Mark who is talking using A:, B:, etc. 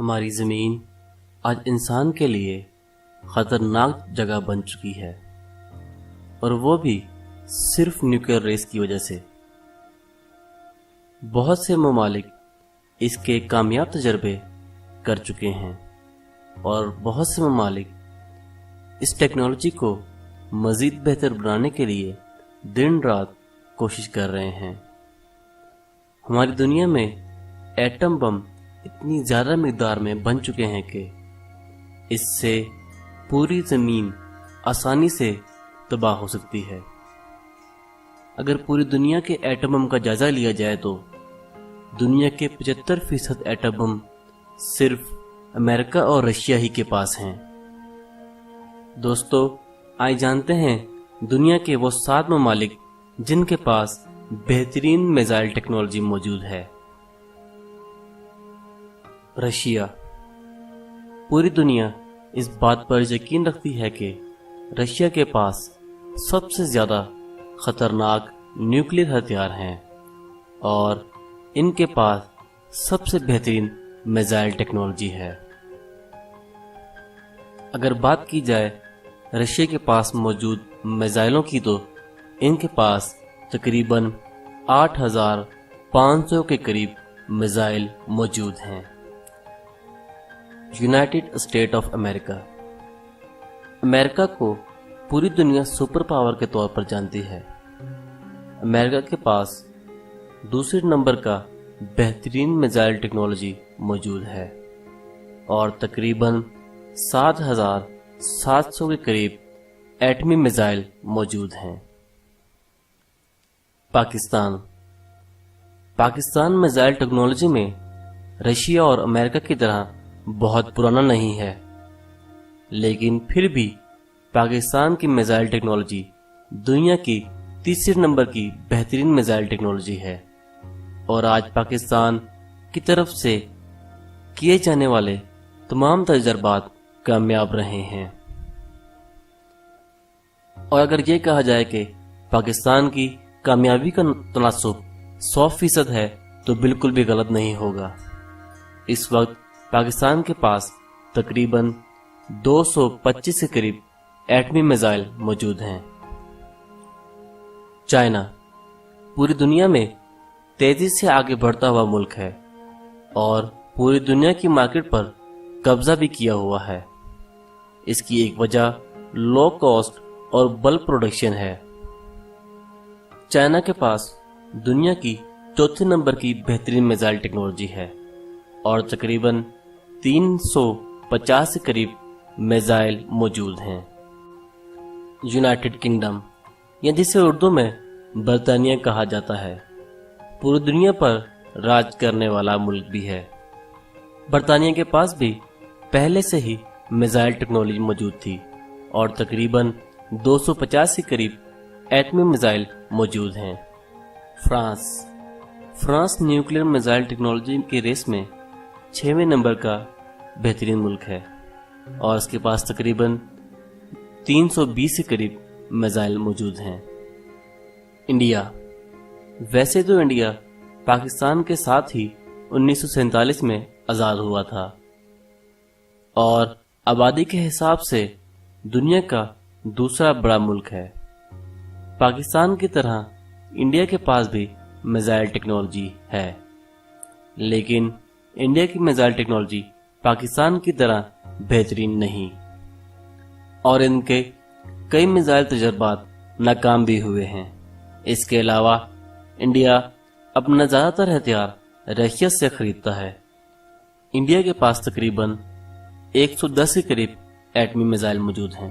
A: ہماری زمین آج انسان کے لیے خطرناک جگہ بن چکی ہے، اور وہ بھی صرف نیوکلیئر ریس کی وجہ سے۔ بہت سے ممالک اس کے کامیاب تجربے کر چکے ہیں، اور بہت سے ممالک اس ٹیکنالوجی کو مزید بہتر بنانے کے لیے دن رات کوشش کر رہے ہیں۔ ہماری دنیا میں ایٹم بم اتنی زیادہ مقدار میں بن چکے ہیں کہ اس سے پوری زمین آسانی سے تباہ ہو سکتی ہے۔ اگر پوری دنیا کے ایٹم بم کا جائزہ لیا جائے تو دنیا کے 75% ایٹم بم صرف امریکہ اور رشیا ہی کے پاس ہیں۔ دوستو، آئے جانتے ہیں دنیا کے وہ 7 ممالک جن کے پاس بہترین میزائل ٹیکنالوجی موجود ہے۔ رشیا۔ پوری دنیا اس بات پر یقین رکھتی ہے کہ رشیا کے پاس سب سے زیادہ خطرناک نیوکلیئر ہتھیار ہیں، اور ان کے پاس سب سے بہترین میزائل ٹیکنالوجی ہے۔ اگر بات کی جائے رشیا کے پاس موجود میزائلوں کی تو ان کے پاس تقریباً 8500 کے قریب میزائل موجود ہیں۔ United State of America. امریکہ کو پوری دنیا سپر پاور کے طور پر جانتی ہے۔ امریکہ کے پاس دوسرے نمبر کا بہترین میزائل ٹیکنالوجی موجود ہے، اور تقریباً 7700 کے قریب ایٹمی میزائل موجود ہیں۔ پاکستان میزائل ٹیکنالوجی میں رشیا اور امریکہ کی طرح بہت پرانا نہیں ہے، لیکن پھر بھی پاکستان کی میزائل ٹیکنالوجی دنیا کی تیسرے نمبر کی بہترین میزائل ٹیکنالوجی ہے، اور آج پاکستان کی طرف سے کیے جانے والے تمام تجربات کامیاب رہے ہیں۔ اور اگر یہ کہا جائے کہ پاکستان کی کامیابی کا تناسب 100% ہے تو بالکل بھی غلط نہیں ہوگا۔ اس وقت پاکستان کے پاس تقریباً 225 کے قریب ایٹمی میزائل موجود ہیں۔ چائنا پوری دنیا میں تیزی سے آگے بڑھتا ہوا ملک ہے، اور پوری دنیا کی مارکیٹ پر قبضہ بھی کیا ہوا ہے۔ اس کی ایک وجہ لو کاسٹ اور بلک پروڈکشن ہے۔ چائنا کے پاس دنیا کی چوتھے نمبر کی بہترین میزائل ٹیکنالوجی ہے، اور تقریباً 350 کے قریب میزائل موجود ہیں۔ یونائٹڈ کنگڈم، یا جسے اردو میں برطانیہ کہا جاتا ہے، پوری دنیا پر راج کرنے والا ملک بھی ہے۔ برطانیہ کے پاس بھی پہلے سے ہی میزائل ٹیکنالوجی موجود تھی، اور تقریباً 250 کے قریب ایٹمی میزائل موجود ہیں۔ فرانس نیوکلیئر میزائل ٹیکنالوجی کی ریس میں 6ویں نمبر کا بہترین ملک ہے، اور اس کے پاس تقریباً 320 کے قریب میزائل موجود ہیں۔ انڈیا۔ ویسے تو انڈیا پاکستان کے ساتھ ہی 1947 میں آزاد ہوا تھا، اور آبادی کے حساب سے دنیا کا دوسرا بڑا ملک ہے۔ پاکستان کی طرح انڈیا کے پاس بھی میزائل ٹیکنالوجی ہے، لیکن انڈیا کی میزائل ٹیکنالوجی پاکستان کی طرح بہترین نہیں، اور ان کے کئی میزائل تجربات ناکام بھی ہوئے ہیں۔ اس کے علاوہ انڈیا اپنا زیادہ تر ہتھیار رشیا سے خریدتا ہے۔ انڈیا کے پاس تقریباً 110 کے قریب ایٹمی میزائل موجود ہیں۔